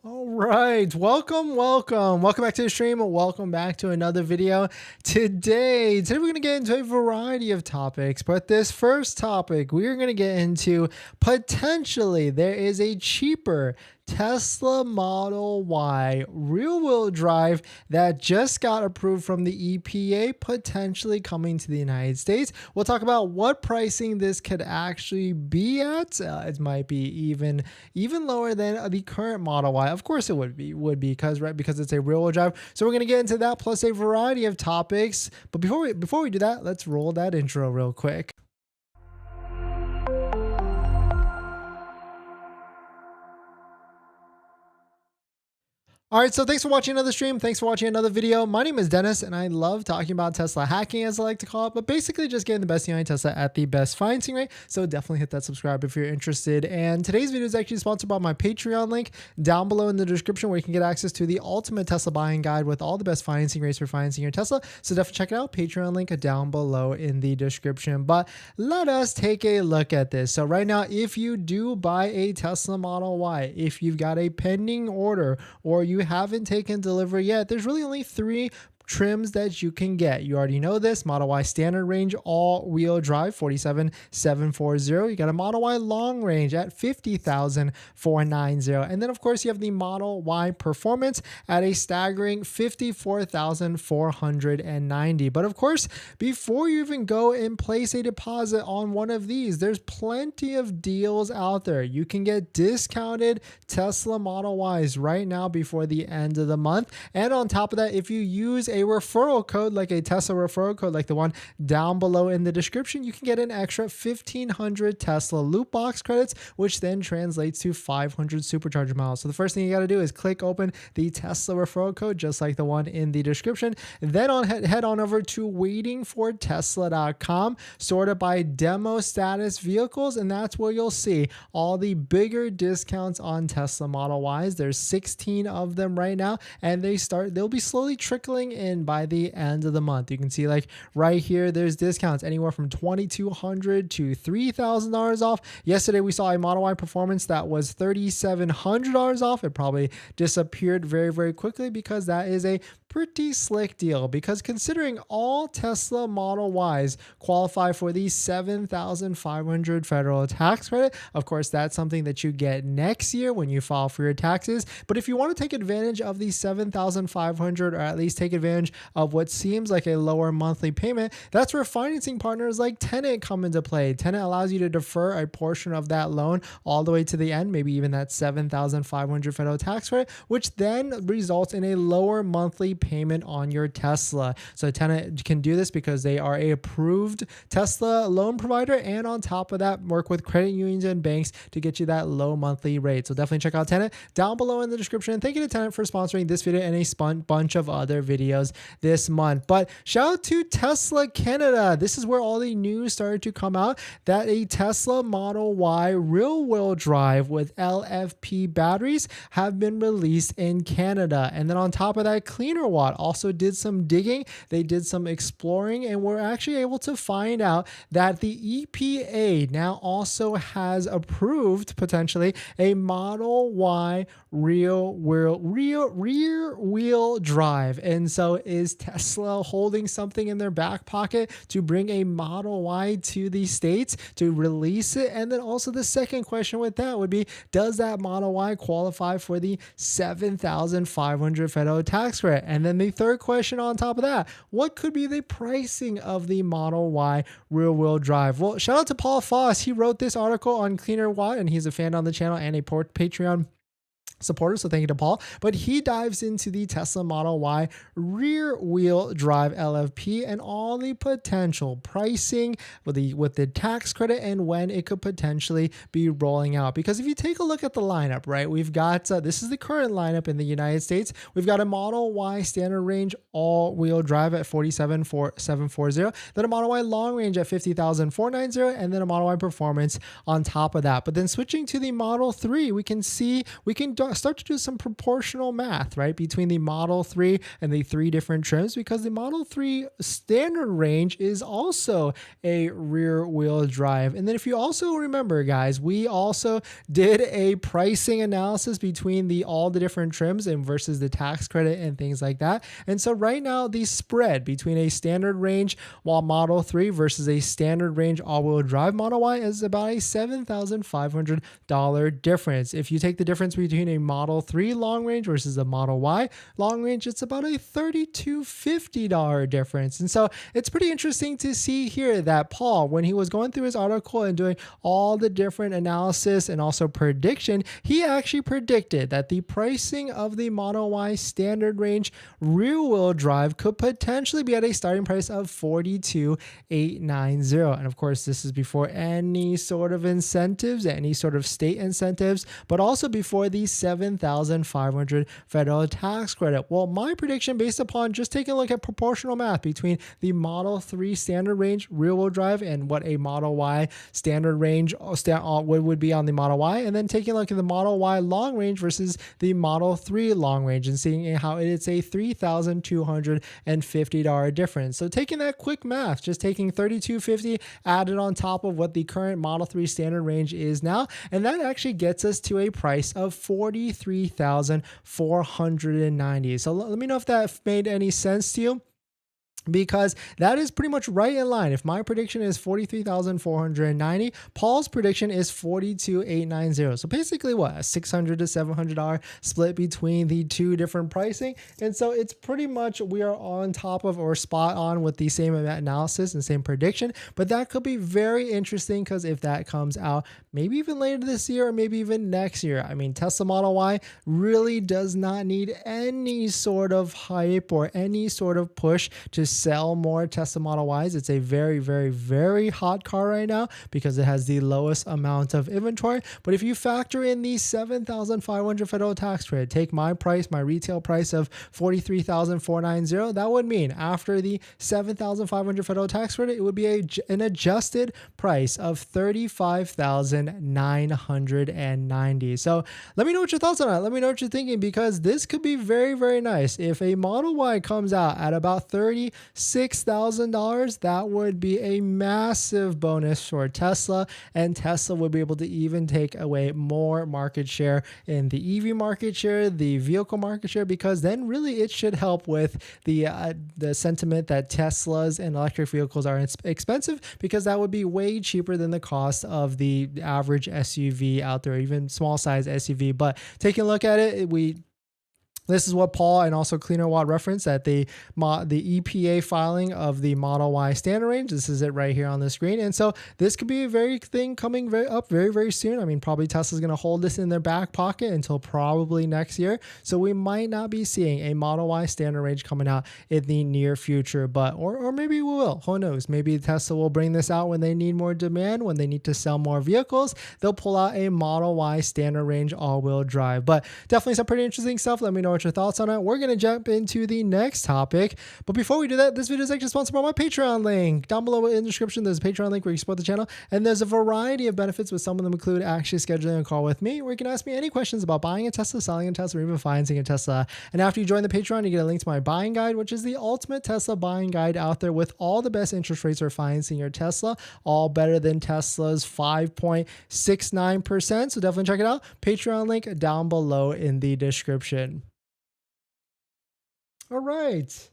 All right, welcome back to the stream. Welcome back to another video. Today we're going to get into a variety of topics, but this first topic we're going to get into, potentially there is a cheaper Tesla Model Y rear-wheel drive that just got approved from the EPA, potentially coming to the United States. We'll talk about what pricing this could actually be at. It might be even lower than the current Model Y. Of course it would be because it's a rear-wheel drive. So we're going to get into that plus a variety of topics. But before we do that, let's roll that intro real quick. All right, so thanks for watching another stream. Thanks for watching another video. My name is Dennis, and I love talking about Tesla hacking, as I like to call it, but basically just getting the best behind Tesla at the best financing rate. So definitely hit that subscribe if you're interested. And today's video is actually sponsored by my Patreon link down below in the description, where you can get access to the ultimate Tesla buying guide with all the best financing rates for financing your Tesla. So definitely check it out. Patreon link down below in the description. But let us take a look at this. So right now, if you do buy a Tesla Model Y, if you've got a pending order or you haven't taken delivery yet, there's really only three trims that you can get. You already know this: Model Y standard range all-wheel drive 47,740. You got a Model Y long range at 50,490, and then of course you have the Model Y performance at a staggering 54,490. But of course, before you even go and place a deposit on one of these, there's plenty of deals out there. You can get discounted Tesla Model Ys right now before the end of the month, and on top of that, if you use a referral code, like a Tesla referral code like the one down below in the description, you can get an extra 1,500 Tesla loot box credits, which then translates to 500 supercharger miles. So the first thing you got to do is click open the Tesla referral code, just like the one in the description. Then head on over to waitingfortesla.com, sorted by demo status vehicles, and that's where you'll see all the bigger discounts on Tesla Model Ys. There's 16 of them right now, and they'll be slowly trickling in by the end of the month. You can see, like right here, there's discounts anywhere from $2,200 to $3,000 off. Yesterday we saw a Model Y performance that was $3,700 off. It probably disappeared very, very quickly because that is a pretty slick deal, because considering all Tesla Model Ys qualify for the $7,500 federal tax credit, of course that's something that you get next year when you file for your taxes. But if you want to take advantage of the $7,500, or at least take advantage of what seems like a lower monthly payment, that's where financing partners like Tenet come into play. Tenet allows you to defer a portion of that loan all the way to the end, maybe even that $7,500 federal tax credit, which then results in a lower monthly payment on your Tesla. So Tenet can do this because they are a approved Tesla loan provider, and on top of that, work with credit unions and banks to get you that low monthly rate. So definitely check out Tenet down below in the description. And thank you to Tenet for sponsoring this video and a bunch of other videos this month. But shout out to Tesla Canada. This is where all the news started to come out that a Tesla Model Y rear-wheel drive with LFP batteries have been released in Canada. And then on top of that, Cleaner Watt also did some digging. They did some exploring, and we're actually able to find out that the EPA now also has approved potentially a Model Y rear-wheel drive. And so is Tesla holding something in their back pocket to bring a Model Y to the States, to release it? And then also the second question with that would be, does that Model Y qualify for the $7,500 federal tax credit? And then the third question on top of that, what could be the pricing of the Model Y rear-wheel drive? Well, shout out to Paul Foss. He wrote this article on Cleaner Watt, and he's a fan on the channel and a Patreon supporter, so thank you to Paul. But he dives into the Tesla Model Y rear-wheel drive LFP and all the potential pricing with the tax credit and when it could potentially be rolling out. Because if you take a look at the lineup, right, we've got this is the current lineup in the United States. We've got a Model Y standard range all-wheel drive at 47,740, then a Model Y long range at 50,490, and then a Model Y performance on top of that. But then switching to the Model 3, we can start to do some proportional math, right, between the Model 3 and the three different trims, because the Model 3 standard range is also a rear wheel drive. And then if you also remember, guys, we also did a pricing analysis between all the different trims and versus the tax credit and things like that. And so right now the spread between a standard range Model 3 versus a standard range all-wheel drive Model Y is about a $7,500 difference. If you take the difference between a Model 3 long range versus a Model Y long range, it's about a $3,250 difference. And so it's pretty interesting to see here that Paul, when he was going through his article and doing all the different analysis and also prediction, he actually predicted that the pricing of the Model Y standard range rear wheel drive could potentially be at a starting price of $42,890. And of course, this is before any sort of incentives, any sort of state incentives, but also before the $7,500 federal tax credit. Well, my prediction, based upon just taking a look at proportional math between the Model 3 standard range rear wheel drive and what a Model Y standard range would be on the Model Y, and then taking a look at the Model Y long range versus the Model 3 long range and seeing how it's a $3,250 difference. So taking that quick math, just taking $3,250 added on top of what the current Model 3 standard range is now, and that actually gets us to a price of $43,490. So let me know if that made any sense to you, because that is pretty much right in line. If my prediction is 43,490, Paul's prediction is 42,890. So basically what, a $600 to $700 split between the two different pricing. And so it's pretty much, we are on top of or spot on with the same analysis and same prediction. But that could be very interesting, because if that comes out maybe even later this year or maybe even next year, I mean, Tesla Model Y really does not need any sort of hype or any sort of push to sell more Tesla Model Ys. It's a very, very, very hot car right now because it has the lowest amount of inventory. But if you factor in the $7,500 federal tax credit, take my price, my retail price of $43,490, that would mean after the $7,500 federal tax credit, it would be an adjusted price of $35,990. So let me know what your thoughts on that. Let me know what you're thinking, because this could be very, very nice. If a Model Y comes out at about $36,000, that would be a massive bonus for Tesla, and Tesla would be able to even take away more market share in the EV market share, the vehicle market share, because then really it should help with the sentiment that Teslas and electric vehicles are expensive, because that would be way cheaper than the cost of the average SUV out there, even small size SUV. But taking a look at it, this is what Paul and also Cleaner Watt referenced at the EPA filing of the Model Y standard range. This is it right here on the screen. And so this could be a thing coming up very, very soon. I mean, probably Tesla's going to hold this in their back pocket until probably next year. So we might not be seeing a Model Y standard range coming out in the near future, but or maybe we will. Who knows? Maybe Tesla will bring this out when they need more demand, when they need to sell more vehicles. They'll pull out a Model Y standard range all-wheel drive. But definitely some pretty interesting stuff. Let me know what your thoughts on it. We're going to jump into the next topic. But before we do that, this video is actually sponsored by my Patreon link. Down below in the description, there's a Patreon link where you support the channel. And there's a variety of benefits, with some of them include actually scheduling a call with me, where you can ask me any questions about buying a Tesla, selling a Tesla, or even financing a Tesla. And after you join the Patreon, you get a link to my buying guide, which is the ultimate Tesla buying guide out there, with all the best interest rates for financing your Tesla, all better than Tesla's 5.69%. So definitely check it out. Patreon link down below in the description. All right.